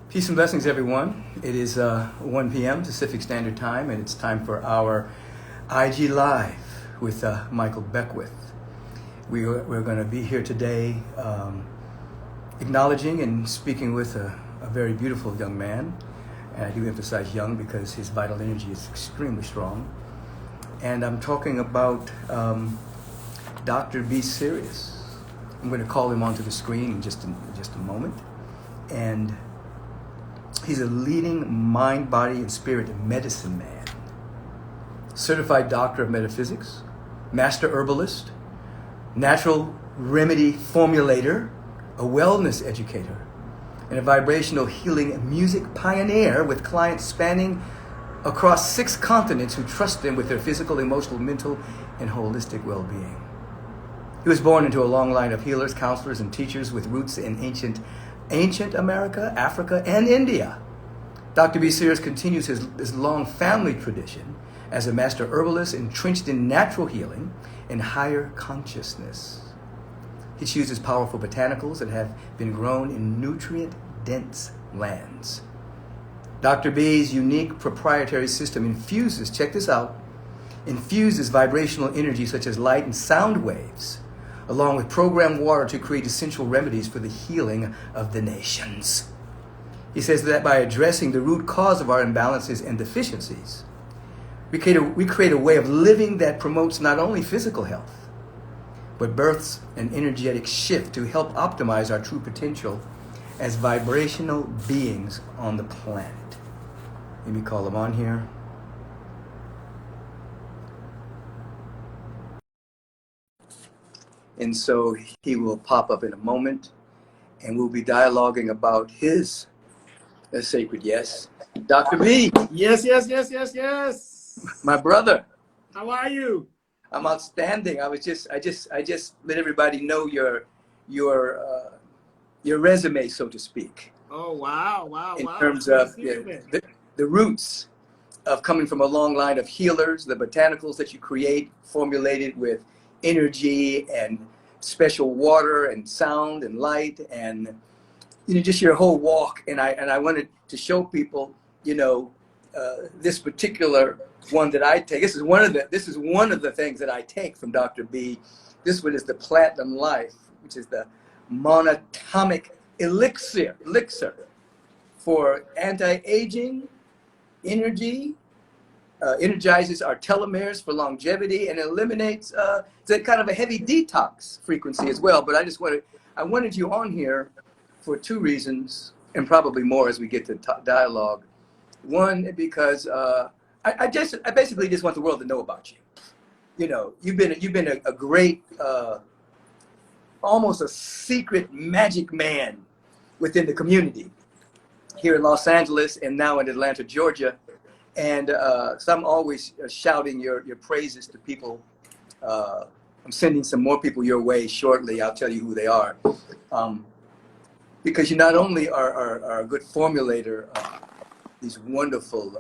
Peace and blessings, everyone. It is 1 p.m. Pacific Standard Time, and it's time for our IG Live with Michael Beckwith. We're going to be here today acknowledging and speaking with a very beautiful young man. And I do emphasize young because his vital energy is extremely strong. And I'm talking about Dr. B. Sirius. I'm going to call him onto the screen in just a moment. And he's a leading mind, body, and spirit medicine man, certified doctor of metaphysics, master herbalist, natural remedy formulator, a wellness educator, and a vibrational healing music pioneer with clients spanning across 6 continents who trust them with their physical, emotional, mental, and holistic well-being. He was born into a long line of healers, counselors, and teachers with roots in ancient America, Africa, and India. Dr. B. Sirius continues his long family tradition as a master herbalist entrenched in natural healing and higher consciousness. He chooses powerful botanicals that have been grown in nutrient-dense lands. Dr. B's unique proprietary system infuses, check this out, infuses vibrational energy such as light and sound waves, along with programmed water to create essential remedies for the healing of the nations. He says that by addressing the root cause of our imbalances and deficiencies, we create a way of living that promotes not only physical health, but births an energetic shift to help optimize our true potential as vibrational beings on the planet. Let me call him on here. And so he will pop up in a moment, and we'll be dialoguing about his sacred yes. Dr. B. Yes. My brother. How are you? I'm outstanding. I just let everybody know your resume, so to speak. Oh, wow. In terms of the roots of coming from a long line of healers, the botanicals that you create, formulated with energy and special water and sound and light and just your whole walk. And I wanted to show people this particular one that I take. This is one of the things that I take from Dr. B. This one is the Platinum Life, which is the monatomic elixir for anti-aging energy. Energizes our telomeres for longevity and eliminates it's kind of a heavy detox frequency as well. But I wanted you on here for 2 reasons, and probably more as we get to dialogue. One, because I basically just want the world to know about you. You've been a great, almost a secret magic man within the community here in Los Angeles and now in Atlanta, Georgia. And so I'm always shouting your praises to people. I'm sending some more people your way shortly. I'll tell you who they are. Because you not only are a good formulator of these wonderful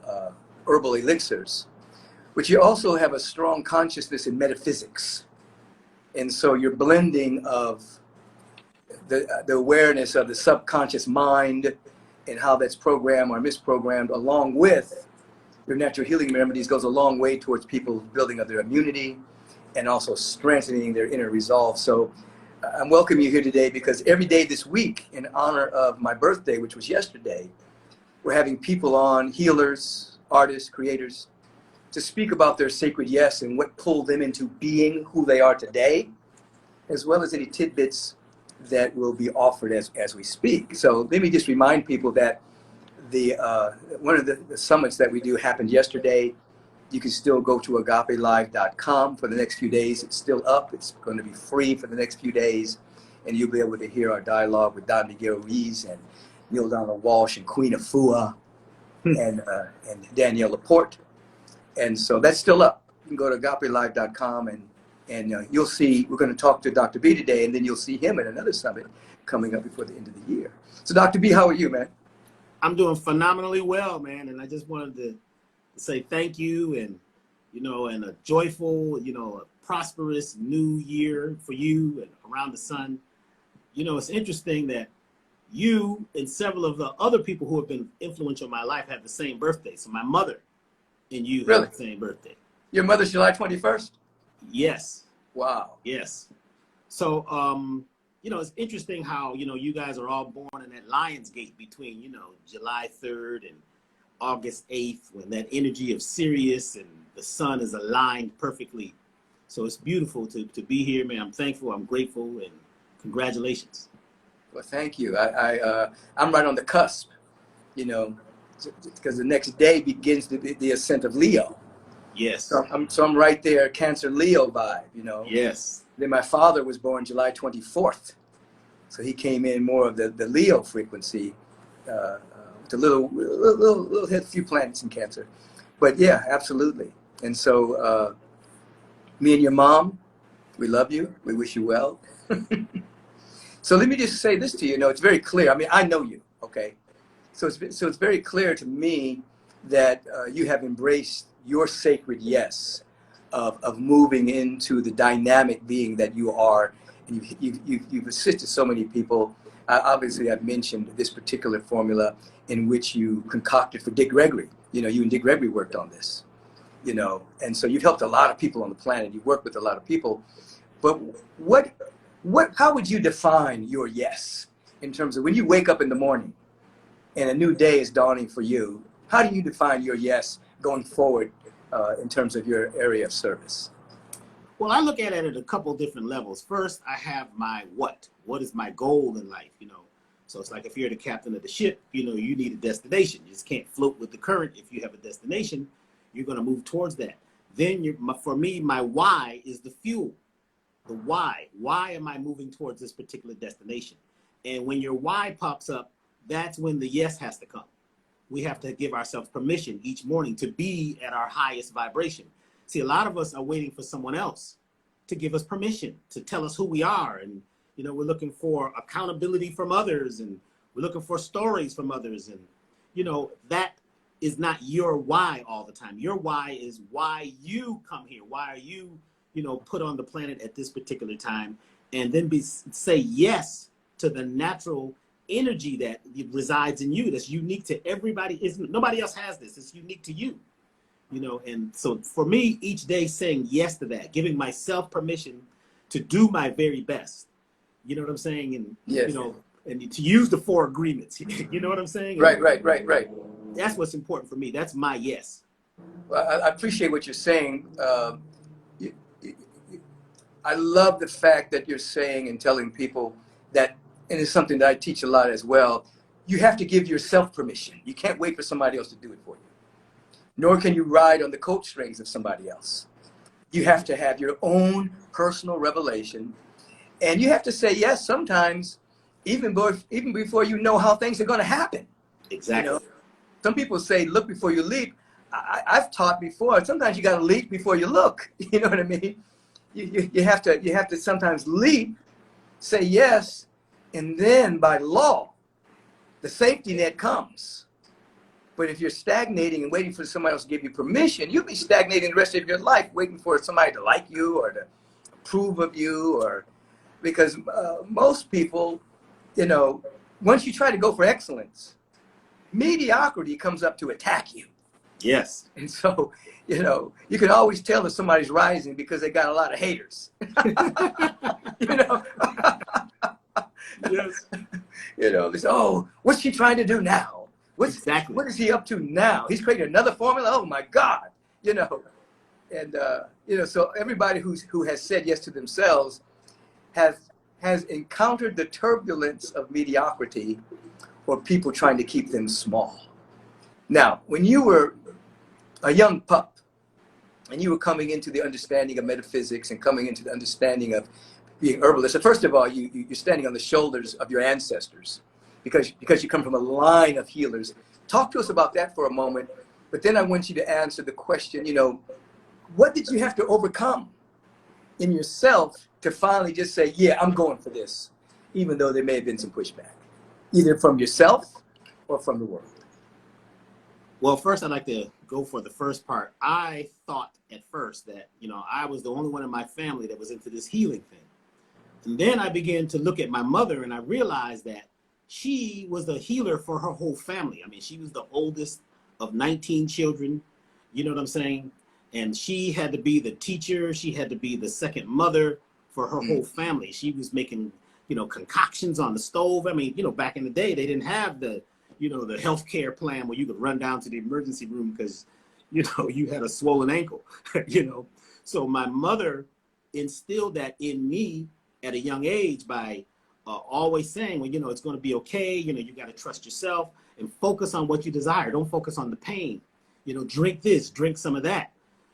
herbal elixirs, but you also have a strong consciousness in metaphysics. And so your blending of the awareness of the subconscious mind and how that's programmed or misprogrammed, along with your natural healing remedies, goes a long way towards people building up their immunity and also strengthening their inner resolve. So I'm welcoming you here today because every day this week, in honor of my birthday, which was yesterday, we're having people on, healers, artists, creators, to speak about their sacred yes and what pulled them into being who they are today, as well as any tidbits that will be offered as we speak. So let me just remind people that one of the summits that we do happened yesterday. You can still go to agapelive.com for the next few days. It's still up. It's going to be free for the next few days. And you'll be able to hear our dialogue with Don Miguel Ruiz and Neil Donald Walsh and Queen Afua and Danielle Laporte. And so that's still up. You can go to agapelive.com and you'll see, we're going to talk to Dr. B today, and then you'll see him at another summit coming up before the end of the year. So Dr. B, how are you, man? I'm doing phenomenally well, man. And I just wanted to say thank you and, and a joyful, a prosperous new year for you and around the sun. It's interesting that you and several of the other people who have been influential in my life have the same birthday. So my mother and you Really? have the same birthday. Your mother's July 21st? Yes. Wow. Yes. So, you know, it's interesting how, you know, you guys are all born in that Lion's Gate between, you know, July 3rd and August 8th, when that energy of Sirius and the sun is aligned perfectly. So it's beautiful to be here, man. I'm thankful. I'm grateful. And congratulations. Well, thank you. I'm right on the cusp, you know, because the next day begins the ascent of Leo. Yes. So I'm right there, Cancer Leo vibe, you know. Yes. Then my father was born July 24th. So he came in more of the Leo frequency, with a little hit, few planets in Cancer. But yeah, absolutely. And so me and your mom, we love you. We wish you well. So let me just say this to you. You know, it's very clear. I mean, I know you, okay? So it's very clear to me that you have embraced your sacred yes of moving into the dynamic being that you are. And you've assisted so many people. Obviously, I've mentioned this particular formula in which you concocted for Dick Gregory. You know, you and Dick Gregory worked on this, you know, and so you've helped a lot of people on the planet. You've worked with a lot of people. But how would you define your yes in terms of when you wake up in the morning and a new day is dawning for you? How do you define your yes going forward in terms of your area of service? Well, I look at it at a couple different levels. First, I have my what. What is my goal in life, you know? So it's like if you're the captain of the ship, you know, you need a destination. You just can't float with the current. If you have a destination, you're going to move towards that. Then for me, my why is the fuel. The why. Why am I moving towards this particular destination? And when your why pops up, that's when the yes has to come. We have to give ourselves permission each morning to be at our highest vibration. See, a lot of us are waiting for someone else to give us permission, to tell us who we are. And, you know, we're looking for accountability from others, and we're looking for stories from others. And, you know, that is not your why all the time. Your why is why you come here. Why are you, you know, put on the planet at this particular time? And then say yes to the natural energy that resides in you, that's unique to everybody. Nobody else has this. It's unique to you, you know. And so for me, each day saying yes to that, giving myself permission to do my very best, you know what I'm saying? And yes. You know, and to use the 4 agreements, you know what I'm saying? Right. That's what's important for me. That's my yes. Well, I appreciate what you're saying. I love the fact that you're saying and telling people that, and it's something that I teach a lot as well, you have to give yourself permission. You can't wait for somebody else to do it for you. Nor can you ride on the coat strings of somebody else. You have to have your own personal revelation. And you have to say yes sometimes, even before you know how things are going to happen. Exactly. You know? Some people say, look before you leap. I've taught before, sometimes you got to leap before you look. You know what I mean? You have to sometimes leap, say yes, and then by law, the safety net comes. But if you're stagnating and waiting for somebody else to give you permission, you'll be stagnating the rest of your life, waiting for somebody to like you or to approve of you, or because most people, you know, once you try to go for excellence, mediocrity comes up to attack you. Yes. And so, you know, you can always tell if somebody's rising because they got a lot of haters. You know? Yes. You know, they say, oh, what's she trying to do now? Exactly. What is he up to now? He's creating another formula? Oh my God. You know, and, you know, so everybody who has said yes to themselves has encountered the turbulence of mediocrity or people trying to keep them small. Now, when you were a young pup and you were coming into the understanding of metaphysics and coming into the understanding of being herbalist, so first of all, you're standing on the shoulders of your ancestors because you come from a line of healers. Talk to us about that for a moment, but then I want you to answer the question, you know, what did you have to overcome in yourself to finally just say, yeah, I'm going for this, even though there may have been some pushback, either from yourself or from the world? Well, first, I'd like to go for the first part. I thought at first that, you know, I was the only one in my family that was into this healing thing. And then I began to look at my mother and I realized that she was the healer for her whole family. I mean, she was the oldest of 19 children, you know what I'm saying? And she had to be the teacher. She had to be the second mother for her whole family. She was making, you know, concoctions on the stove. I mean, you know, back in the day, they didn't have the, you know, the healthcare plan where you could run down to the emergency room because, you know, you had a swollen ankle, you know? So my mother instilled that in me at a young age by always saying, well, you know, it's going to be okay. You know, you got to trust yourself and focus on what you desire. Don't focus on the pain. You know, drink this, drink some of that.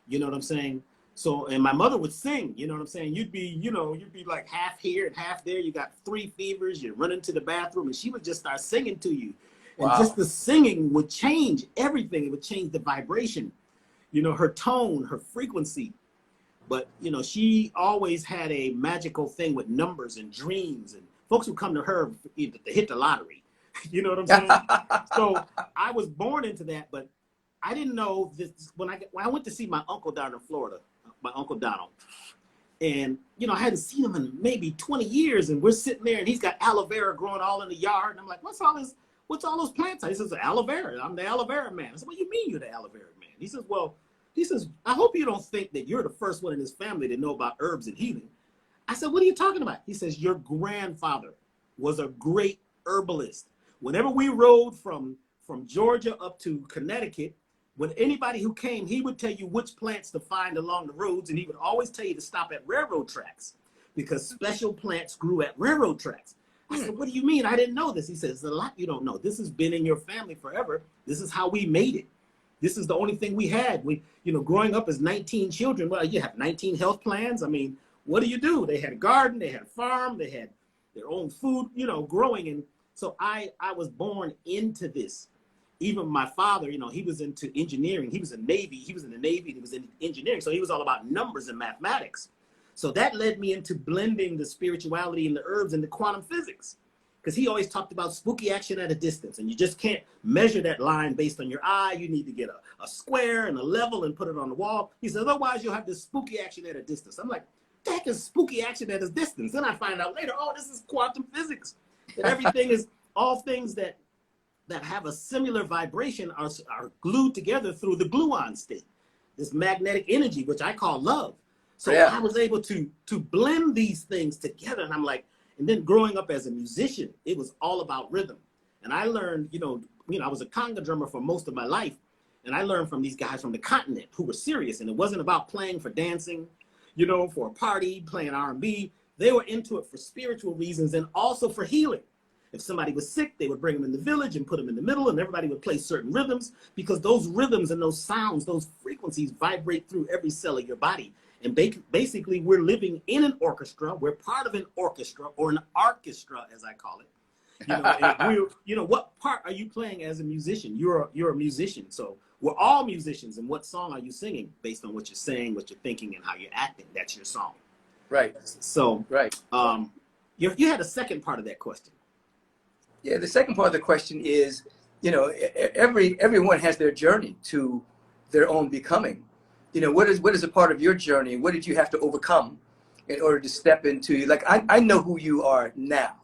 You know what I'm saying? So, and my mother would sing, you know what I'm saying? You'd be, you know, you'd be like half here and half there. You got 3 fevers, you're running to the bathroom, and she would just start singing to you. And Wow. just the singing would change everything. It would change the vibration, you know, her tone, her frequency. But, you know, she always had a magical thing with numbers and dreams, and folks would come to her to hit the lottery. You know what I'm saying? So I was born into that, but I didn't know this when I went to see my uncle down in Florida, my Uncle Donald. And, you know, I hadn't seen him in maybe 20 years, and we're sitting there and he's got aloe vera growing all in the yard. And I'm like, what's all those plants? He says, aloe vera. I'm the aloe vera man. I said, what do you mean you're the aloe vera man? He says, well, I hope you don't think that you're the first one in this family to know about herbs and healing. I said, what are you talking about? He says, your grandfather was a great herbalist. Whenever we rode from Georgia up to Connecticut, when anybody who came, he would tell you which plants to find along the roads, and he would always tell you to stop at railroad tracks because special plants grew at railroad tracks. I said, what do you mean? I didn't know this. He says, there's a lot you don't know. This has been in your family forever. This is how we made it. This is the only thing we had. We, you know, growing up as 19 children, well, you have 19 health plans. I mean, what do? They had a garden, they had a farm, they had their own food, you know, growing. And so I was born into this. Even my father, you know, he was into engineering. He was in the Navy. He was in engineering. So he was all about numbers and mathematics. So that led me into blending the spirituality and the herbs and the quantum physics. Because he always talked about spooky action at a distance. And you just can't measure that line based on your eye. You need to get a square and a level and put it on the wall. He said, otherwise you'll have this spooky action at a distance. I'm like, the heck is spooky action at a distance? Then I find out later, oh, this is quantum physics. That everything is all things that have a similar vibration are glued together through the gluon state, this magnetic energy, which I call love. So yeah. I was able to blend these things together. And I'm like, and then growing up as a musician, it was all about rhythm. And I learned, you know, I was a conga drummer for most of my life. And I learned from these guys from the continent who were serious. And it wasn't about playing for dancing, you know, for a party, playing R&B. They were into it for spiritual reasons and also for healing. If somebody was sick, they would bring them in the village and put them in the middle, and everybody would play certain rhythms because those rhythms and those sounds, those frequencies vibrate through every cell of your body. And basically, we're living in an orchestra. We're part of an orchestra, or an orchestra, as I call it. You know, and you know, what part are you playing as a musician? You're a musician, so we're all musicians. And what song are you singing based on what you're saying, what you're thinking, and how you're acting? That's your song. Right. So, right. You had a second part of that question. Yeah, the second part of the question is, you know, everyone has their journey to their own becoming. You know, what is a part of your journey? What did you have to overcome in order to step into, like, I know who you are now.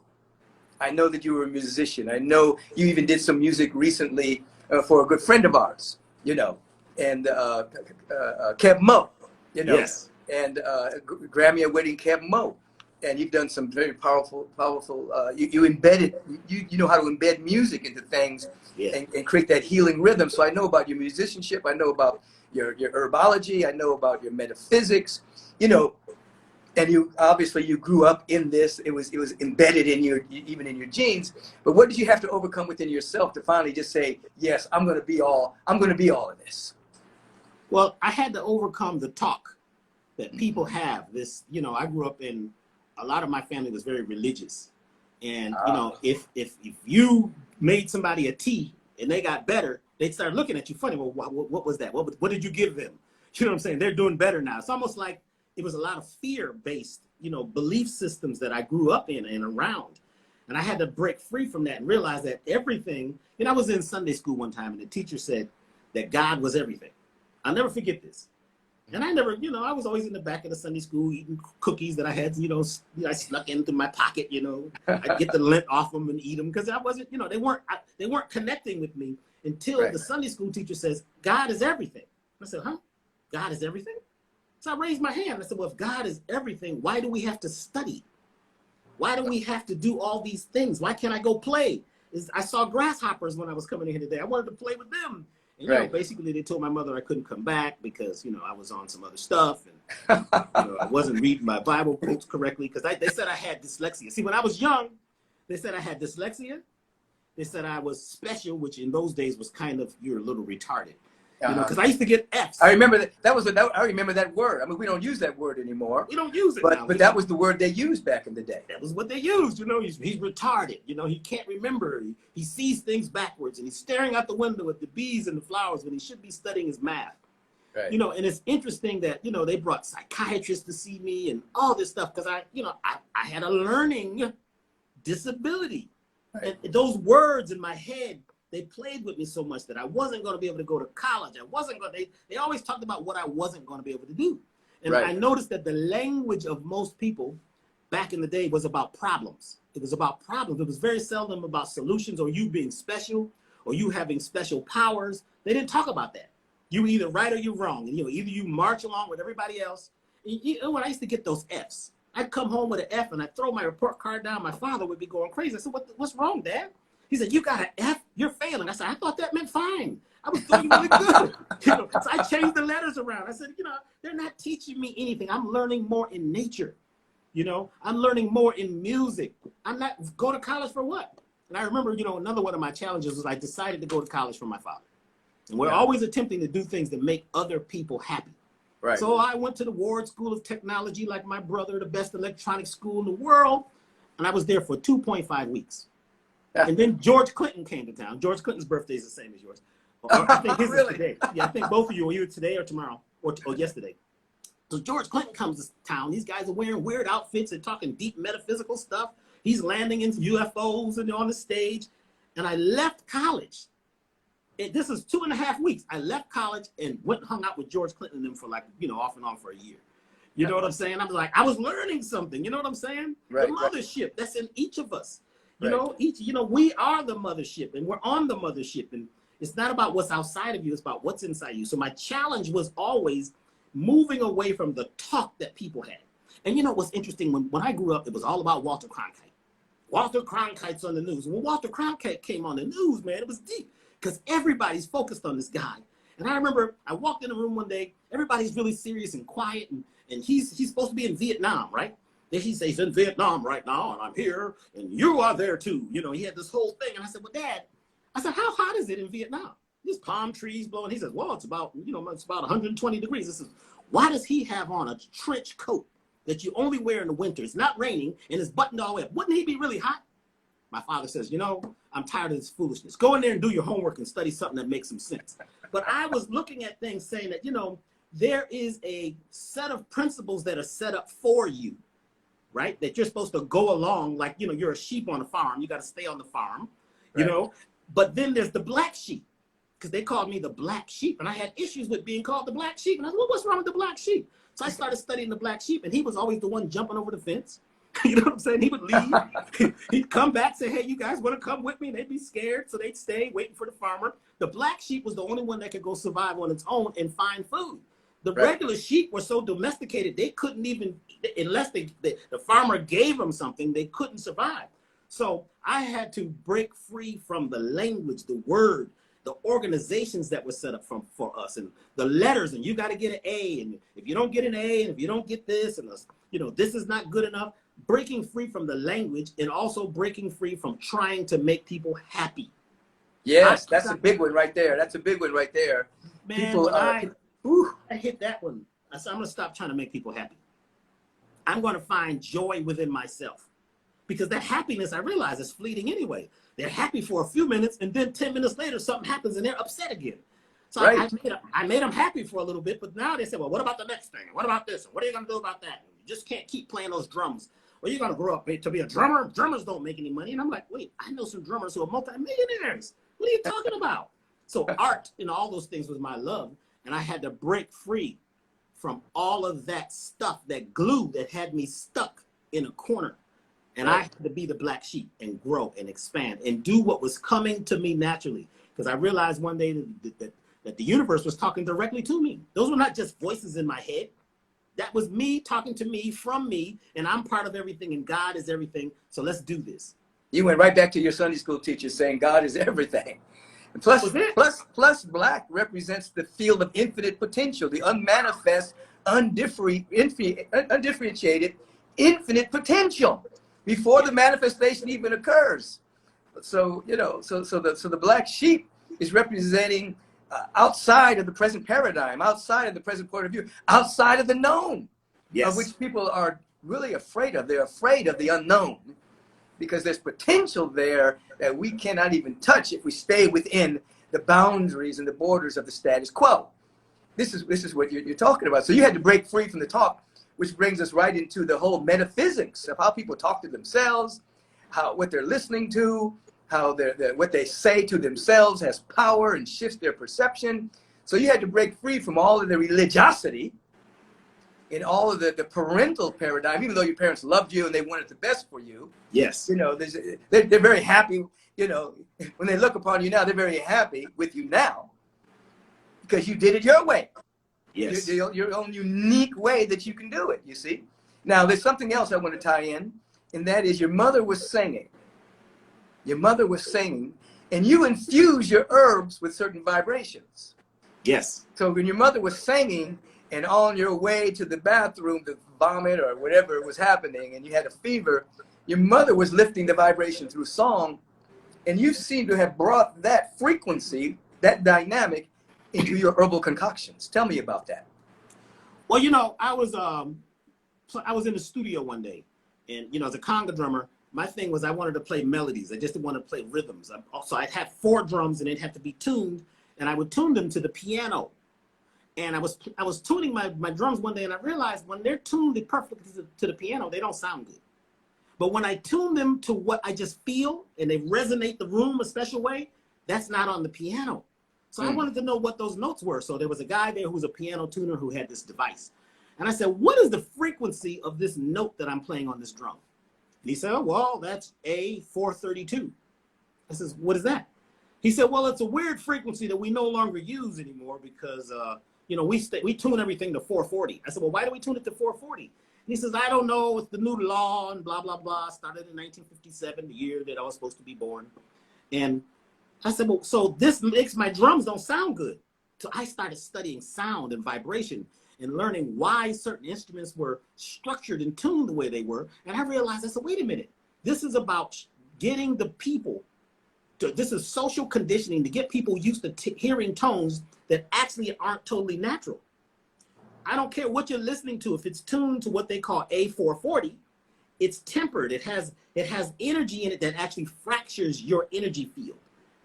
I know that you were a musician. I know you even did some music recently for a good friend of ours, you know, and Kev Mo, you know, yes. And Grammy awarding Kev Mo. And you've done some very powerful, you embedded, you know how to embed music into things, yeah. and create that healing rhythm. So I know about your musicianship. I know about your herbology. I know about your metaphysics, you know, and you obviously you grew up in this. It was embedded in even in your genes. But what did you have to overcome within yourself to finally just say, yes, I'm going to be all of this? Well, I had to overcome the talk that people have. This, you know, I grew up in, a lot of my family was very religious. And, you know, if you made somebody a tea and they got better, they'd start looking at you funny. Well, what was that? What did you give them? You know what I'm saying? They're doing better now. It's almost like it was a lot of fear-based, you know, belief systems that I grew up in and around. And I had to break free from that and realize that everything, you know, I was in Sunday school one time and the teacher said that God was everything. I'll never forget this. And I never, you know, I was always in the back of the Sunday school eating cookies that I had, you know, I snuck into my pocket, you know. I'd get the lint off them and eat them because I wasn't, you know, they weren't connecting with me until the Sunday school teacher says, God is everything. I said, huh? God is everything? So I raised my hand. I said, well, if God is everything, why do we have to study? Why do we have to do all these things? Why can't I go play? I saw grasshoppers when I was coming in here today. I wanted to play with them. And, you know, basically they told my mother I couldn't come back because, you know, I was on some other stuff. And, you know, I wasn't reading my Bible quotes correctly because they said I had dyslexia. See, when I was young, they said I had dyslexia. They said I was special, which in those days was kind of, you're a little retarded. You know, because I used to get F's. I remember that. I remember that word. I mean, we don't use that word anymore. We don't use it now. But that was the word they used back in the day. That was what they used. You know, he's retarded. You know, he can't remember. He sees things backwards, and he's staring out the window at the bees and the flowers when he should be studying his math. Right. You know, and it's interesting that, you know, they brought psychiatrists to see me and all this stuff because I had a learning disability. Right. And those words in my head, they played with me so much that I wasn't going to be able to go to college. They always talked about what I wasn't going to be able to do. And I noticed that the language of most people back in the day was about problems. It was about problems. It was very seldom about solutions or you being special or you having special powers. They didn't talk about that. You were either right or you're wrong. And, you know, either you march along with everybody else. And, you know, when I used to get those Fs, I'd come home with an F and I'd throw my report card down. My father would be going crazy. I said, what's wrong, Dad? He said, you got an F, you're failing. I said, I thought that meant fine. I was doing really good. You know, so I changed the letters around. I said, you know, they're not teaching me anything. I'm learning more in nature. You know, I'm learning more in music. I'm not go to college for what? And I remember, you know, another one of my challenges was I decided to go to college for my father. And we're always attempting to do things that make other people happy. Right. So I went to the Ward School of Technology like my brother, the best electronic school in the world. And I was there for 2.5 weeks. And then George Clinton came to town. George Clinton's birthday is the same as yours. Or I think his is today. Yeah, I think both of you are either today or tomorrow or yesterday. So George Clinton comes to town. These guys are wearing weird outfits and talking deep metaphysical stuff. He's landing in UFOs and on the stage. And I left college. This is 2.5 weeks. I left college and went and hung out with George Clinton and them for like, you know, off and on for a year. You know what I'm saying? I was learning something. You know what I'm saying? Right, the mothership that's in each of us. You know, we are the mothership and we're on the mothership. And it's not about what's outside of you. It's about what's inside you. So my challenge was always moving away from the talk that people had. And you know what's interesting? When I grew up, it was all about Walter Cronkite. Walter Cronkite's on the news. When Walter Cronkite came on the news, man, it was deep because everybody's focused on this guy. And I remember I walked in the room one day. Everybody's really serious and quiet. And he's supposed to be in Vietnam, right? Then he says, he's in Vietnam right now, and I'm here, and you are there too. You know, he had this whole thing. And I said, well, Dad, I said, how hot is it in Vietnam? There's palm trees blowing. He says, well, it's about, you know, it's about 120 degrees. I said, why does he have on a trench coat that you only wear in the winter? It's not raining, and it's buttoned all the way up. Wouldn't he be really hot? My father says, you know, I'm tired of this foolishness. Go in there and do your homework and study something that makes some sense. But I was looking at things saying that, you know, there is a set of principles that are set up for you. Right? That you're supposed to go along like, you know, you're a sheep on a farm. You got to stay on the farm, you know, but then there's the black sheep because they called me the black sheep. And I had issues with being called the black sheep. And I said, well, what's wrong with the black sheep? So I started studying the black sheep and he was always the one jumping over the fence. You know what I'm saying? He would leave. He'd come back, say, hey, you guys want to come with me? And they'd be scared. So they'd stay waiting for the farmer. The black sheep was the only one that could go survive on its own and find food. The regular sheep were so domesticated, they couldn't even, unless the farmer gave them something, they couldn't survive. So I had to break free from the language, the word, the organizations that were set up for us, and the letters, and you got to get an A, and if you don't get an A, and if you don't get this, and this, you know, this is not good enough. Breaking free from the language and also breaking free from trying to make people happy. Yes, that's a big one right there. That's a big one right there. Man, people I hit that one. I said, I'm going to stop trying to make people happy. I'm going to find joy within myself. Because that happiness, I realize, is fleeting anyway. They're happy for a few minutes, and then 10 minutes later, something happens, and they're upset again. So I made them happy for a little bit, but now they say, well, what about the next thing? What about this? What are you going to do about that? You just can't keep playing those drums. Well, you're going to grow up to be a drummer. Drummers don't make any money. And I'm like, wait, I know some drummers who are multimillionaires. What are you talking about? So art and all those things was my love. And I had to break free from all of that stuff, that glue that had me stuck in a corner. And Right. I had to be the black sheep and grow and expand and do what was coming to me naturally. Because I realized one day that the universe was talking directly to me. Those were not just voices in my head. That was me talking to me from me, and I'm part of everything, and God is everything. So let's do this. You went right back to your Sunday school teacher saying God is everything. And That was it. plus black represents the field of infinite potential, the unmanifest, undifferentiated, infinite potential before the manifestation even occurs. So, you know, so the black sheep is representing outside of the present paradigm, outside of the present point of view, outside of the known, Yes. of which people are really afraid of. They're afraid of the unknown because there's potential there that we cannot even touch if we stay within the boundaries and the borders of the status quo. This is what you're talking about. So you had to break free from the talk, which brings us right into the whole metaphysics of how people talk to themselves, what they're listening to, how what they say to themselves has power and shifts their perception. So you had to break free from all of the religiosity and all of the parental paradigm, even though your parents loved you and they wanted the best for you. Yes. You know, they're very happy, you know, when they look upon you now, they're very happy with you now because you did it your way. Yes. Your own unique way that you can do it, you see. Now, there's something else I want to tie in, and that is your mother was singing. Your mother was singing, and you infuse your herbs with certain vibrations. Yes. So when your mother was singing and on your way to the bathroom to vomit or whatever was happening and you had a fever, your mother was lifting the vibration through song, and you seem to have brought that frequency, that dynamic, into your herbal concoctions. Tell me about that. Well, you know, I was in the studio one day, and you know, as a conga drummer, my thing was I wanted to play melodies. I just didn't want to play rhythms. So I'd have 4 drums, and they'd have to be tuned, and I would tune them to the piano. And I was tuning my drums one day, and I realized when they're tuned perfectly to the piano, they don't sound good. But when I tune them to what I just feel, and they resonate the room a special way, that's not on the piano. So I wanted to know what those notes were. So there was a guy there who was a piano tuner who had this device. And I said, what is the frequency of this note that I'm playing on this drum? And he said, oh, well, that's A432. I says, what is that? He said, well, it's a weird frequency that we no longer use anymore because, you know, we tune everything to 440. I said, well, why do we tune it to 440? And he says, I don't know. It's the new law and blah, blah, blah. Started in 1957, the year that I was supposed to be born. And I said, well, so this makes my drums don't sound good. So I started studying sound and vibration and learning why certain instruments were structured and tuned the way they were. And I realized, I said, wait a minute, this is about getting the people, this is social conditioning to get people used to hearing tones that actually aren't totally natural. I don't care what you're listening to. If it's tuned to what they call A440, it's tempered. It has energy in it that actually fractures your energy field.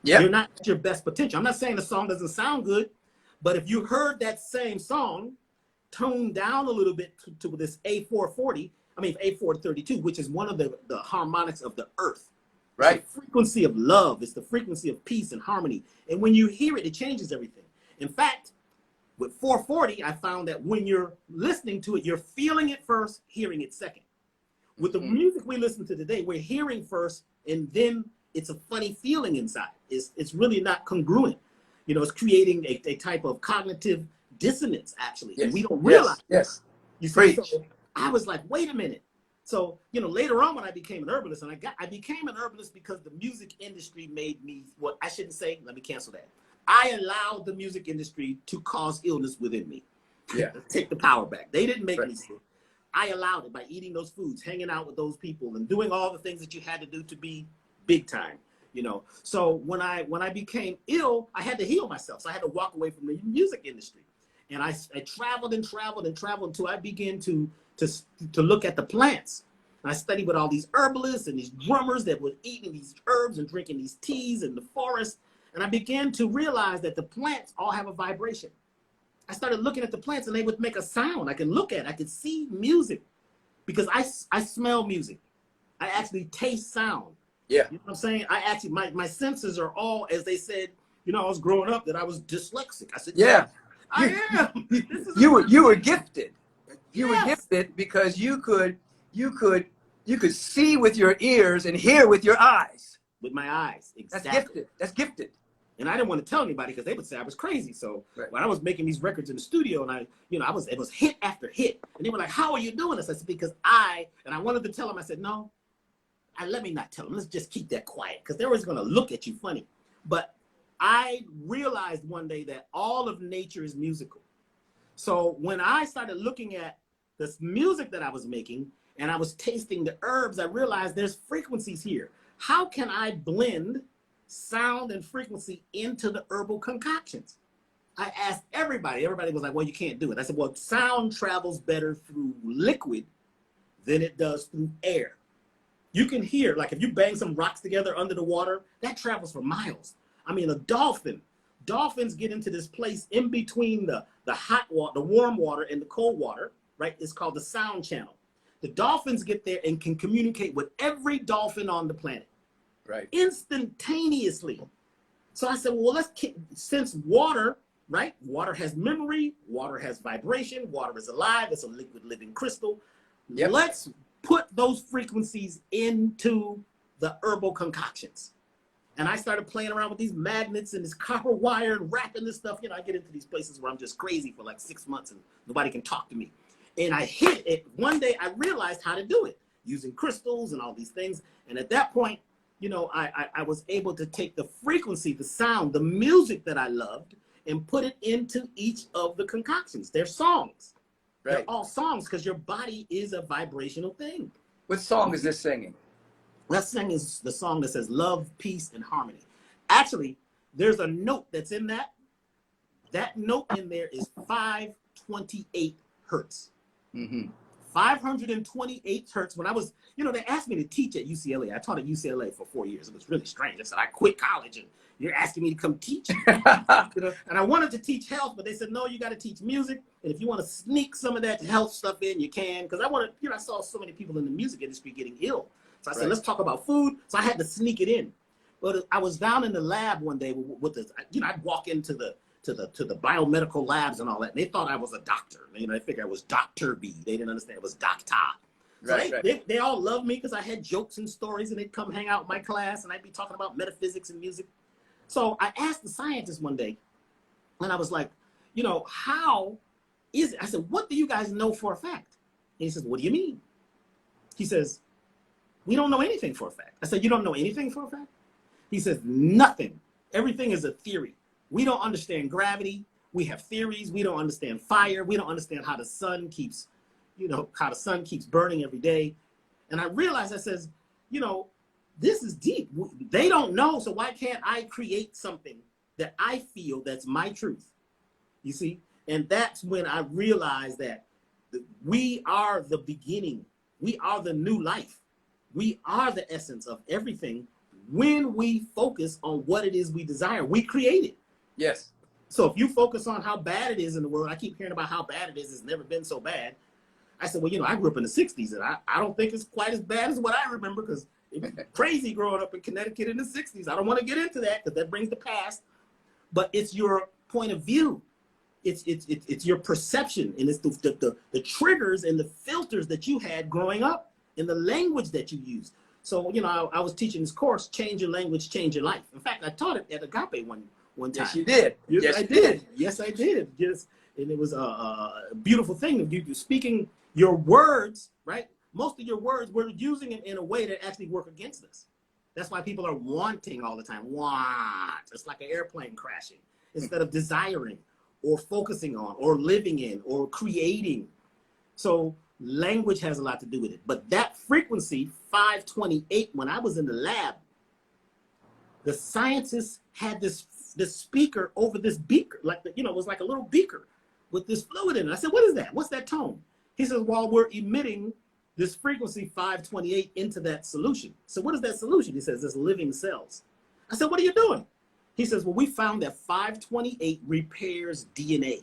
Yep. You're not at your best potential. I'm not saying the song doesn't sound good, but if you heard that same song toned down a little bit to this A432, which is one of the harmonics of the earth. Right. It's the frequency of love. It's the frequency of peace and harmony. And when you hear it, it changes everything. In fact, with 440, I found that when you're listening to it, you're feeling it first, hearing it second. With the music we listen to today, we're hearing first, and then it's a funny feeling inside. It's really not congruent. You know, it's creating a type of cognitive dissonance, actually. Yes. And we don't realize. Yes. You see, so I was like, wait a minute. So, you know, later on when I became an herbalist, and I became an herbalist because the music industry made me, what I shouldn't say, let me cancel that. I allowed the music industry to cause illness within me. Yeah. Take the power back. They didn't make me sick. I allowed it by eating those foods, hanging out with those people, and doing all the things that you had to do to be big time, you know. So when I became ill, I had to heal myself. So I had to walk away from the music industry. And I traveled until I began to look at the plants. And I studied with all these herbalists and these drummers that were eating these herbs and drinking these teas in the forest. And I began to realize that the plants all have a vibration. I started looking at the plants and they would make a sound. I could look at it. I could see music because I smell music. I actually taste sound. Yeah. You know what I'm saying? I actually, my senses are all, as they said, you know, I was growing up that I was dyslexic. I said, yeah. I am. This is You were gifted. You were Yes. gifted because you could see with your ears and hear with your eyes. With my eyes, exactly. That's gifted. That's gifted. And I didn't want to tell anybody because they would say I was crazy. So when I was making these records in the studio, and it was hit after hit, and they were like, "How are you doing this?" I said, "Because I wanted to tell them." I said, "No, let me not tell them. Let's just keep that quiet because they're always going to look at you funny." But I realized one day that all of nature is musical. So when I started looking at this music that I was making and I was tasting the herbs, I realized there's frequencies here. How can I blend sound and frequency into the herbal concoctions? I asked everybody. Everybody was like, "Well, you can't do it." I said, "Well, sound travels better through liquid than it does through air. You can hear, like if you bang some rocks together under the water, that travels for miles. I mean, dolphins get into this place in between the hot water, the warm water and the cold water, right? It's called the sound channel. The dolphins get there and can communicate with every dolphin on the planet. Right. Instantaneously. So I said, well, since water, right? Water has memory, water has vibration, water is alive, it's a liquid living crystal. Yep. Let's put those frequencies into the herbal concoctions. And I started playing around with these magnets and this copper wire and wrapping this stuff. I get into these places where I'm just crazy for like 6 months and nobody can talk to me. And I hit it. One day I realized how to do it using crystals and all these things. And at that point, I was able to take the frequency, the sound, the music that I loved and put it into each of the concoctions. They're songs. Right. They're all songs because your body is a vibrational thing. What song is this singing? That singing is the song that says love, peace, and harmony. Actually, there's a note that's in that. That note in there is 528 hertz. Mm-hmm. 528 hertz. When I was, they asked me to teach at UCLA. I taught at UCLA for 4 years. It was really strange. I said, I quit college and you're asking me to come teach. And I wanted to teach health, but they said, no, you got to teach music. And if you want to sneak some of that health stuff in, you can. Because I saw so many people in the music industry getting ill. So I said, let's talk about food. So I had to sneak it in. But I was down in the lab one day with this, I'd walk into the biomedical labs and all that. And they thought I was a doctor. They figured I was Dr. B. They didn't understand it was doctor. So they all loved me because I had jokes and stories and they'd come hang out in my class and I'd be talking about metaphysics and music. So I asked the scientist one day and I was like, how is it? I said, what do you guys know for a fact? And he says, what do you mean? He says, we don't know anything for a fact. I said, you don't know anything for a fact? He says, nothing. Everything is a theory. We don't understand gravity. We have theories. We don't understand fire. We don't understand how the sun keeps, burning every day. And I realized, I says, this is deep. They don't know. So why can't I create something that I feel that's my truth? You see? And that's when I realized that we are the beginning. We are the new life. We are the essence of everything. When we focus on what it is we desire, we create it. Yes. So if you focus on how bad it is in the world, I keep hearing about how bad it is. It's never been so bad. I said, well, I grew up in the 60s, and I don't think it's quite as bad as what I remember because it was crazy growing up in Connecticut in the 60s. I don't want to get into that because that brings the past. But it's your point of view. It's your perception, and it's the triggers and the filters that you had growing up and the language that you used. So, I was teaching this course, Change Your Language, Change Your Life. In fact, I taught it at Agape one time. Yes, you did. Yes, I did. Yes, I did. Yes. And it was a beautiful thing. You're speaking your words, right? Most of your words, we're using it in a way that actually work against us. That's why people are wanting all the time. Want. It's like an airplane crashing. Instead of desiring or focusing on or living in or creating. So language has a lot to do with it. But that frequency, 528, when I was in the lab, the scientists had this speaker over this beaker, it was like a little beaker with this fluid in it. I said, what is that? What's that tone? He says, well, we're emitting this frequency 528 into that solution. So what is that solution? He says, it's living cells. I said, what are you doing? He says, well, we found that 528 repairs DNA.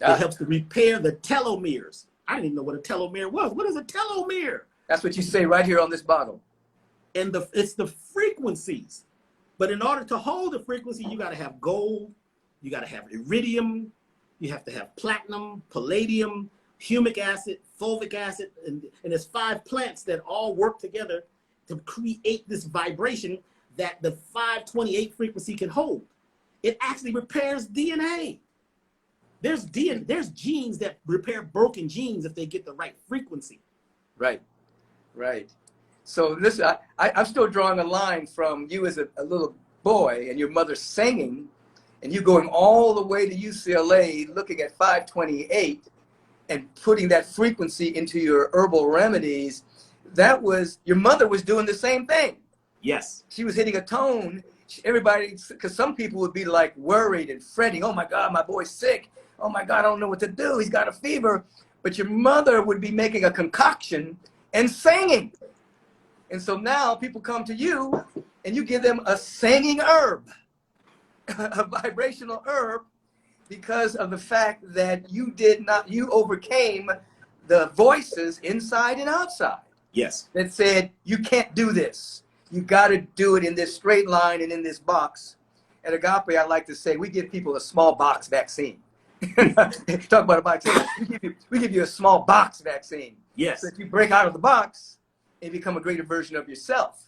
It helps to repair the telomeres. I didn't even know what a telomere was. What is a telomere? That's what you say right here on this bottle. And it's the frequencies. But in order to hold the frequency, you got to have gold, you got to have iridium, You have to have platinum, palladium, humic acid, fulvic acid, and there's 5 plants that all work together to create this vibration that the 528 frequency can hold. It actually repairs DNA. There's genes that repair broken genes if they get the right frequency. Right, right. So listen, I'm still drawing a line from you as a little boy and your mother singing, and you going all the way to UCLA looking at 528 and putting that frequency into your herbal remedies. That was, your mother was doing the same thing. Yes. She was hitting a tone. Everybody, because some people would be like worried and fretting, oh my God, my boy's sick. Oh my God, I don't know what to do. He's got a fever. But your mother would be making a concoction and singing. And so now people come to you and you give them a singing herb, a vibrational herb, because of the fact that you overcame the voices inside and outside. Yes. That said, you can't do this. You got to do it in this straight line and in this box. At Agape, I like to say, we give people a small box vaccine. Talk about a vaccine. We give you a small box vaccine. Yes. So if you break out of the box and become a greater version of yourself.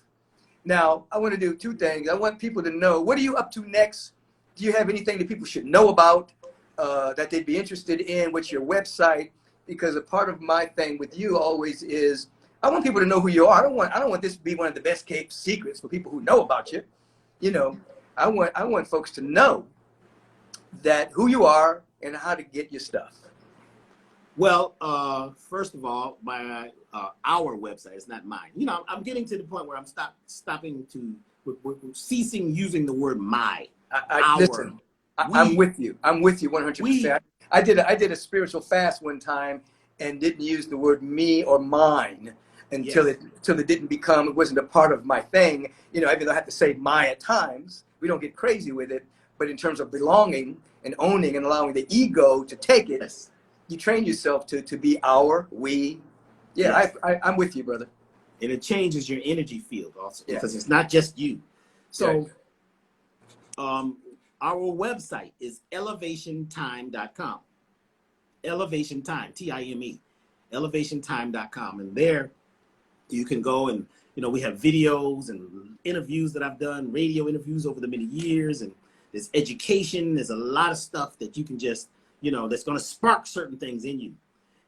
Now, I want to do 2 things. I want people to know, what are you up to next? Do you have anything that people should know about that they'd be interested in? What's your website? Because a part of my thing with you always is, I want people to know who you are. I don't want this to be one of the best kept secrets for people who know about you. You know, I want folks to know that who you are and how to get your stuff. Well, first of all, our website is not mine. You know, I'm getting to the point where I'm we're ceasing using the word my. Listen, I'm with you. I'm with you 100%. I did a spiritual fast one time and didn't use the word me or mine until it didn't become, it wasn't a part of my thing. You know, even though I have to say my at times, we don't get crazy with it. But in terms of belonging and owning and allowing the ego to take it, you train yourself to be our, we. Yeah, yes. I'm with you, brother. And it changes your energy field also, because it's not just you. So our website is elevationtime.com. Elevation Time, Time, elevationtime.com. And there you can go and, you know, we have videos and interviews that I've done, radio interviews over the many years, and there's education. There's a lot of stuff that you can just, you know, that's going to spark certain things in you.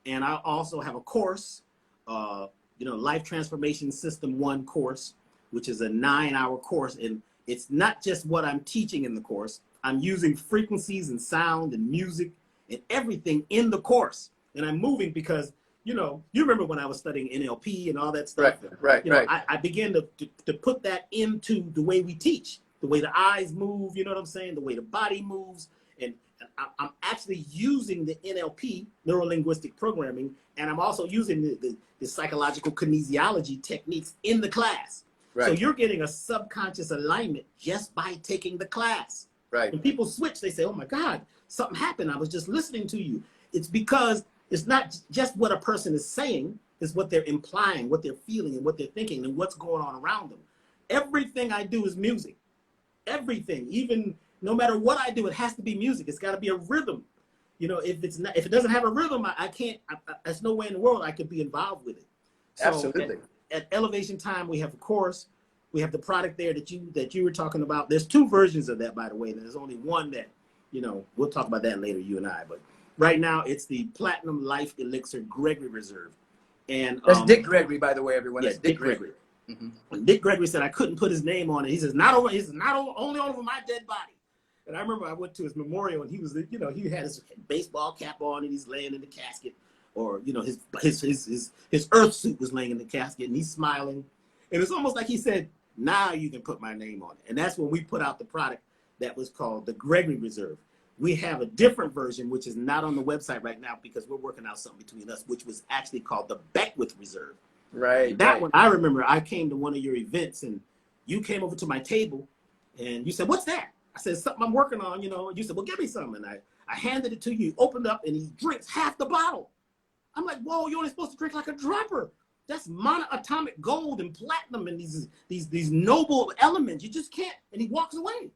And I also have a course, you know, Life Transformation System 1 course, which is a 9-hour course. And it's not just what I'm teaching in the course. I'm using frequencies and sound and music and everything in the course. And I'm moving because, you know, you remember when I was studying NLP and all that stuff. Right. I began to put that into the way we teach, the way the eyes move, you know what I'm saying? The way the body moves. And I'm actually using the NLP, neuro-linguistic programming, and I'm also using the psychological kinesiology techniques in the class. Right. So you're getting a subconscious alignment just by taking the class. Right. When people switch, they say, oh my God, something happened. I was just listening to you. It's because it's not just what a person is saying, it's what they're implying, what they're feeling, and what they're thinking, and what's going on around them. Everything I do is music. Everything, even no matter what I do, it has to be music. It's got to be a rhythm. You know, if it doesn't have a rhythm, I can't. There's no way in the world I could be involved with it. So absolutely. At Elevation Time, we have a course. We have the product there that you were talking about. There's 2 versions of that, by the way. And there's only one that, you know, we'll talk about that later, you and I. But right now, it's the Platinum Life Elixir Gregory Reserve. And that's Dick Gregory, by the way, everyone. Yeah, that's Dick Gregory. Mm-hmm. When Dick Gregory said I couldn't put his name on it, he says only over my dead body. And I remember I went to his memorial, and he was, you know, he had his baseball cap on, and he's laying in the casket, or you know, his earth suit was laying in the casket, and he's smiling, and it's almost like he said, "Now you can put my name on it." And that's when we put out the product that was called the Gregory Reserve. We have a different version, which is not on the website right now because we're working out something between us, which was actually called the Beckwith Reserve. Right. That one, I remember I came to one of your events, and you came over to my table, and you said, "What's that?" I said, "Something I'm working on, you know." You said, "Well, give me some." And I handed it to you. He opened up, and he drinks half the bottle. I'm like, "Whoa, you're only supposed to drink like a dropper. That's monoatomic gold and platinum and these noble elements. You just can't." And he walks away.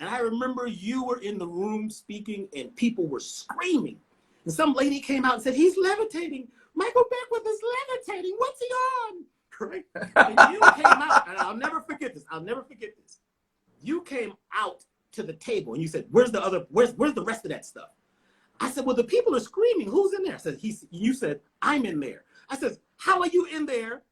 And I remember you were in the room speaking and people were screaming. And some lady came out and said, he's levitating. Michael Beckwith is levitating. What's he on? Right? And you came out, and I'll never forget this. I'll never forget this. You came out to the table and you said, where's the rest of that stuff? I said, well, the people are screaming. Who's in there? I said, you said, I'm in there. I said, how are you in there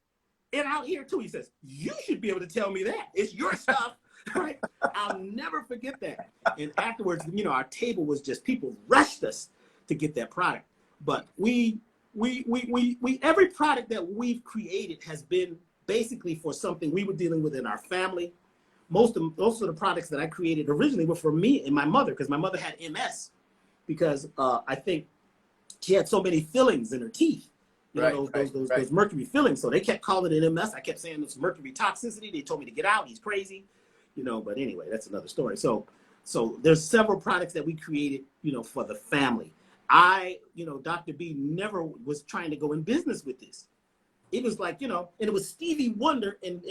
and out here too? He says, you should be able to tell me that. It's your stuff. Right? I'll never forget that. And afterwards, you know, our table was just, people rushed us to get that product. But we every product that we've created has been basically for something we were dealing with in our family. Most of the products that I created originally were for me and my mother, because my mother had MS, because I think she had so many fillings in her teeth. You know, those mercury fillings. So they kept calling it MS. I kept saying it's mercury toxicity. They told me to get out. He's crazy. You know, but anyway, that's another story. So there's several products that we created, you know, for the family. You know, Dr. B never was trying to go in business with this. It was like, you know, and it was Stevie Wonder and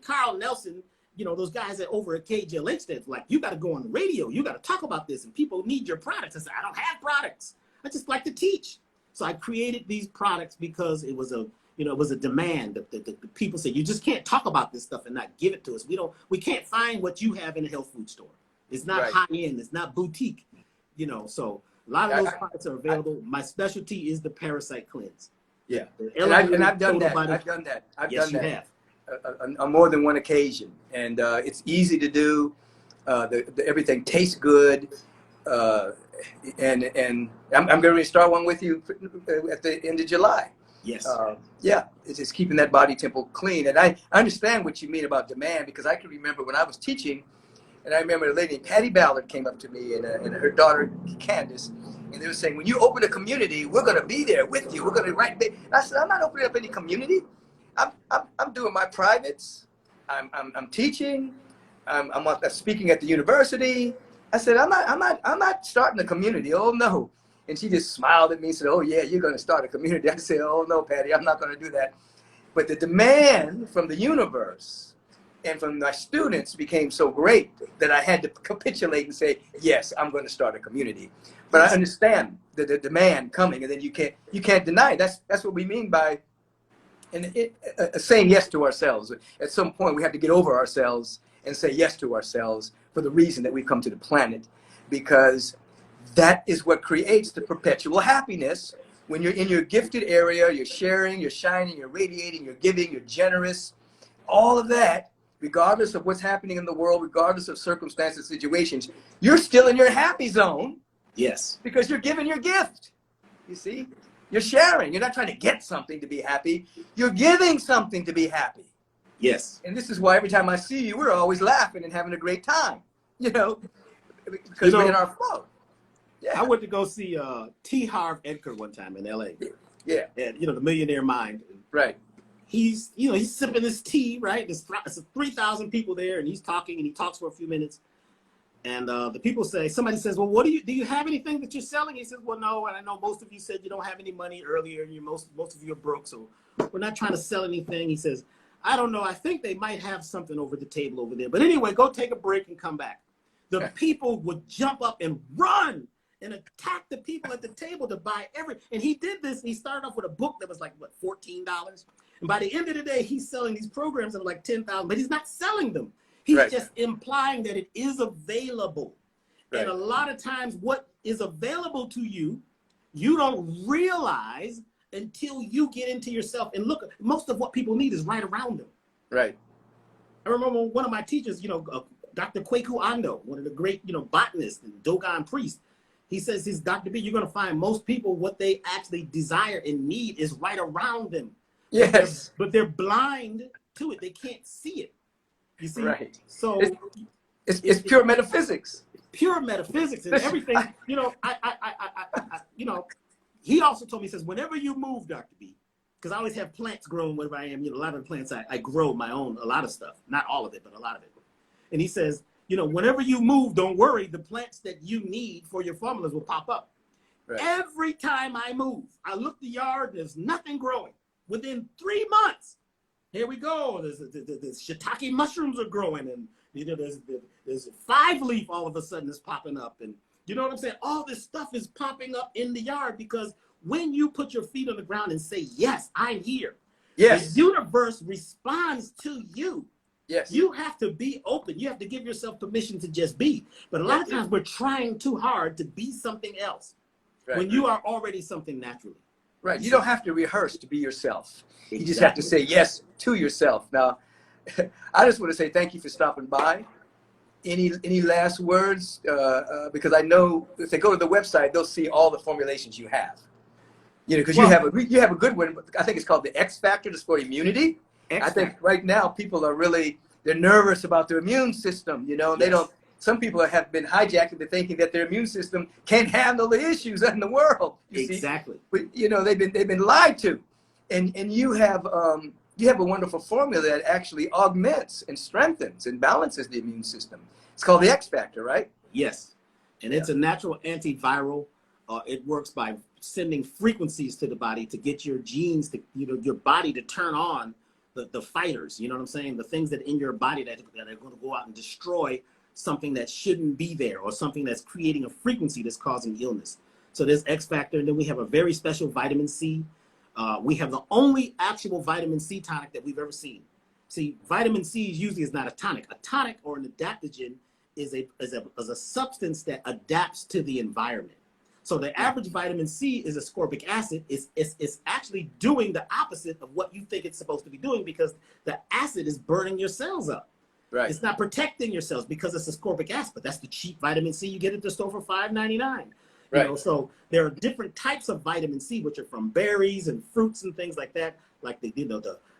Carl Nelson, you know, those guys that over at KJLH that's like, you got to go on the radio. You got to talk about this and people need your products. I said, I don't have products. I just like to teach. So I created these products because it was a, you know, it was a demand. The people said, you just can't talk about this stuff and not give it to us. We can't find what you have in a health food store. It's not high end. It's not boutique, you know. So a lot of those products are available. My specialty is the Parasite Cleanse. Yeah, and I've done that. I've done that. Yes, you have. On more than one occasion, and it's easy to do. Everything tastes good, and I'm going to start one with you at the end of July. Yes. Yeah, it's just keeping that body temple clean, and I understand what you mean about demand, because I can remember when I was teaching, and I remember a lady named Patty Ballard came up to me and her daughter Candace, and they were saying, when you open a community, we're going to be there with you. We're going to write. I said, I'm not opening up any community. I'm doing my privates. I'm teaching. I'm speaking at the university. I said, I'm not starting a community. Oh no. And she just smiled at me and said, oh yeah, you're going to start a community. I said, oh no, Patty, I'm not going to do that. But the demand from the universe and from my students became so great that I had to capitulate and say, yes, I'm going to start a community. But I understand the demand coming, and then you can't deny it. That's what we mean by saying yes to ourselves. At some point, we have to get over ourselves and say yes to ourselves for the reason that we come to the planet, because that is what creates the perpetual happiness. When you're in your gifted area, you're sharing, you're shining, you're radiating, you're giving, you're generous, all of that, regardless of what's happening in the world, regardless of circumstances, situations, you're still in your happy zone. Yes. Because you're giving your gift. You see? You're sharing. You're not trying to get something to be happy. You're giving something to be happy. Yes. And this is why every time I see you, we're always laughing and having a great time, you know, because we're in our flow. Yeah. I went to go see T. Harv Edgar one time in LA. Yeah. And, you know, the Millionaire Mind. Right. He's sipping his tea, right? There's 3,000 people there, and he's talking, and he talks for a few minutes. And the people say, somebody says, well, do you have anything that you're selling? He says, well, no. And I know most of you said you don't have any money earlier, and most of you are broke, so we're not trying to sell anything. He says, I don't know. I think they might have something over the table over there. But anyway, go take a break and come back. The people would jump up and run and attack the people at the table to buy and he did this. He started off with a book that was like, what, $14? And by the end of the day, he's selling these programs that are like $10,000, but he's not selling them. He's just implying that it is available. Right. And a lot of times what is available to you, you don't realize until you get into yourself and look. Most of what people need is right around them. Right. I remember one of my teachers, you know, Dr. Kwaku Ando, one of the great, you know, botanists and Dogon priest. He says, Dr. B, you're going to find most people, what they actually desire and need is right around them. Yes. But they're blind to it. They can't see it. You see? Right. So it's pure metaphysics. Pure metaphysics and everything. You know, you know, he also told me, he says, whenever you move, Dr. B, because I always have plants growing wherever I am. You know, a lot of the plants, I grow my own, a lot of stuff. Not all of it, but a lot of it. And he says, you know, whenever you move, don't worry. The plants that you need for your formulas will pop up. Right. Every time I move, I look the yard, there's nothing growing. Within 3 months, here we go. The shiitake mushrooms are growing, You know, there's a 5-leaf all of a sudden is popping up, and you know what I'm saying? All this stuff is popping up in the yard because when you put your feet on the ground and say, yes, I'm here, Yes. the universe responds to you. Yes. You have to be open. You have to give yourself permission to just be. But a lot of times we're trying too hard to be something else when you are already something naturally. Right. You don't have to rehearse to be yourself. Exactly. You just have to say yes to yourself. Now, I just want to say thank you for stopping by. Any last words? Because I know if they go to the website, they'll see all the formulations you have. You know, because you have a good one. I think it's called the XFactor. That's for immunity. I think right now people are they're nervous about their immune system. You know, they don't. Some people have been hijacked into thinking that their immune system can't handle the issues in the world. Exactly. But, you know, they've been lied to, and you have a wonderful formula that actually augments and strengthens and balances the immune system. It's called the XFactor, right? Yes, and it's a natural antiviral. It works by sending frequencies to the body to get your genes to, you know, your body to turn on the fighters. You know what I'm saying? The things that in your body that are going to go out and destroy something that shouldn't be there, or something that's creating a frequency that's causing illness. So there's XFactor, and then we have a very special vitamin C. We have the only actual vitamin C tonic that we've ever seen. See, vitamin C usually is not a tonic. A tonic or an adaptogen is a substance that adapts to the environment. So the average vitamin C is ascorbic acid. It's actually doing the opposite of what you think it's supposed to be doing, because the acid is burning your cells up. Right. It's not protecting your cells because it's ascorbic acid, but that's the cheap vitamin C you get at the store for $5.99. Right. You know, so there are different types of vitamin C, which are from berries and fruits and things like that. Like the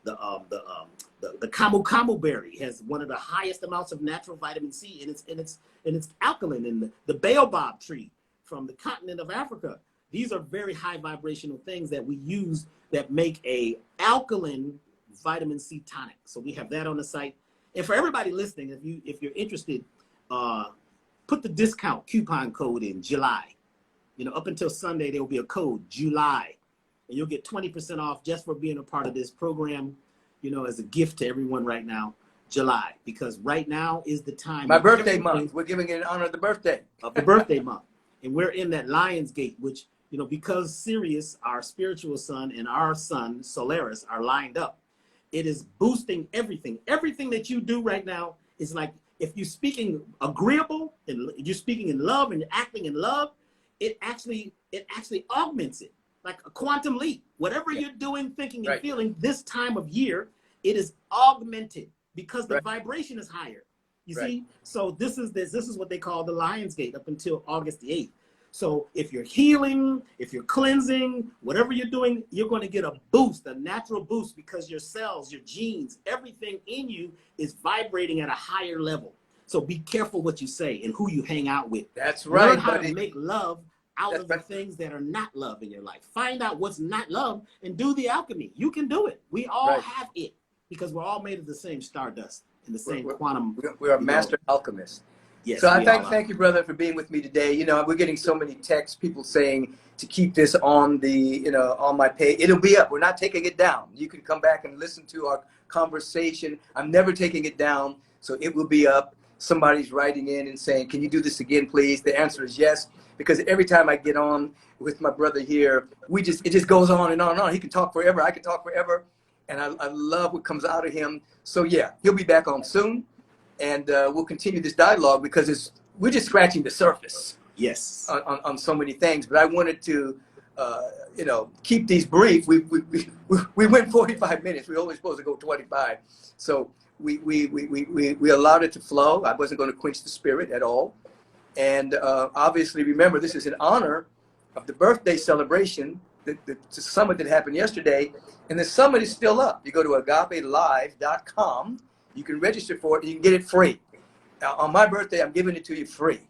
camu camu berry has one of the highest amounts of natural vitamin C, and it's alkaline. And the baobab tree from the continent of Africa, these are very high vibrational things that we use that make a alkaline vitamin C tonic. So we have that on the site. And for everybody listening, if you're interested, put the discount coupon code in July. You know, up until Sunday, there will be a code, July, and you'll get 20% off just for being a part of this program, you know, as a gift to everyone right now, July, because right now is the time. My birthday month. We're giving it in honor of the birthday. Of the birthday month. And we're in that Lion's Gate, which, you know, because Sirius, our spiritual sun, and our sun, Solaris, are lined up, it is boosting everything. Everything that you do right now is like, if you're speaking agreeable and you're speaking in love and you're acting in love, it actually augments it, like a quantum leap. Whatever you're doing, thinking, and feeling this time of year, it is augmented because the vibration is higher. You see? So this is what they call the Lion's Gate up until August the 8th. So if you're healing, if you're cleansing, whatever you're doing, you're going to get a boost, a natural boost, because your cells, your genes, everything in you is vibrating at a higher level. So be careful what you say and who you hang out with. That's right. Learn how to make love out of the things that are not love in your life. Find out what's not love and do the alchemy. You can do it. We all have it, because we're all made of the same stardust and the same quantum. We are master alchemists. Yes, so I thank you, brother, for being with me today. You know, we're getting so many texts, people saying to keep this on the, you know, on my page. It'll be up. We're not taking it down. You can come back and listen to our conversation. I'm never taking it down, so it will be up. Somebody's writing in and saying, can you do this again, please? The answer is yes, because every time I get on with my brother here, it just goes on and on and on. He can talk forever. I can talk forever. And I love what comes out of him. So yeah, he'll be back on soon. And we'll continue this dialogue, because we're just scratching the surface. Yes. On so many things. But I wanted to, you know, keep these brief. We went 45 minutes. We were only supposed to go 25. So we allowed it to flow. I wasn't going to quench the spirit at all. And obviously, remember, this is in honor of the birthday celebration, the summit that happened yesterday. And the summit is still up. You go to agapelive.com. You can register for it, and you can get it free. Now, on my birthday, I'm giving it to you free.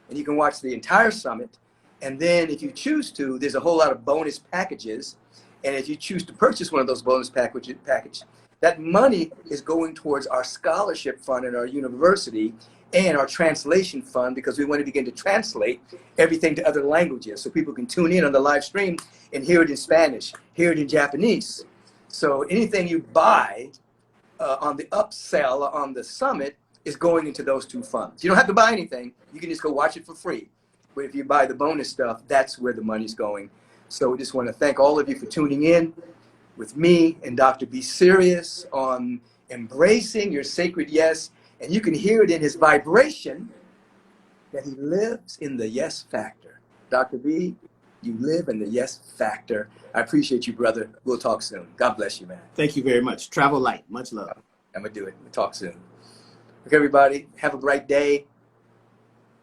And you can watch the entire summit. And then if you choose to, there's a whole lot of bonus packages. And if you choose to purchase one of those bonus package, that money is going towards our scholarship fund at our university and our translation fund, because we want to begin to translate everything to other languages so people can tune in on the live stream and hear it in Spanish, hear it in Japanese. So anything you buy on the upsell on the summit is going into those two funds. You don't have to buy anything. You can just go watch it for free. But if you buy the bonus stuff, that's where the money's going. So we just want to thank all of you for tuning in with me and Dr. B. Sirius on embracing your sacred yes. And you can hear it in his vibration that he lives in the yes factor. Dr. B, you live in the yes factor. I appreciate you, brother. We'll talk soon. God bless you, man. Thank you very much. Travel light. Much love. I'm going to do it. We'll talk soon. Okay, everybody, have a bright day.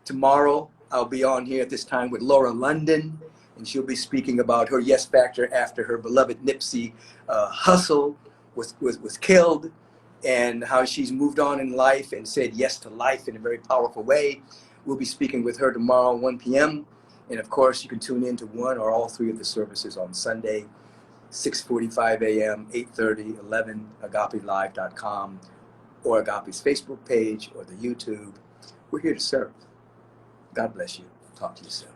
Tomorrow, I'll be on here at this time with Laura London, and she'll be speaking about her yes factor after her beloved Nipsey Hussle was killed, and how she's moved on in life and said yes to life in a very powerful way. We'll be speaking with her tomorrow, 1 p.m. And of course, you can tune in to one or all three of the services on Sunday, 6:45 a.m., 8:30, 11, agapelive.com, or Agape's Facebook page, or the YouTube. We're here to serve. God bless you. Talk to you soon.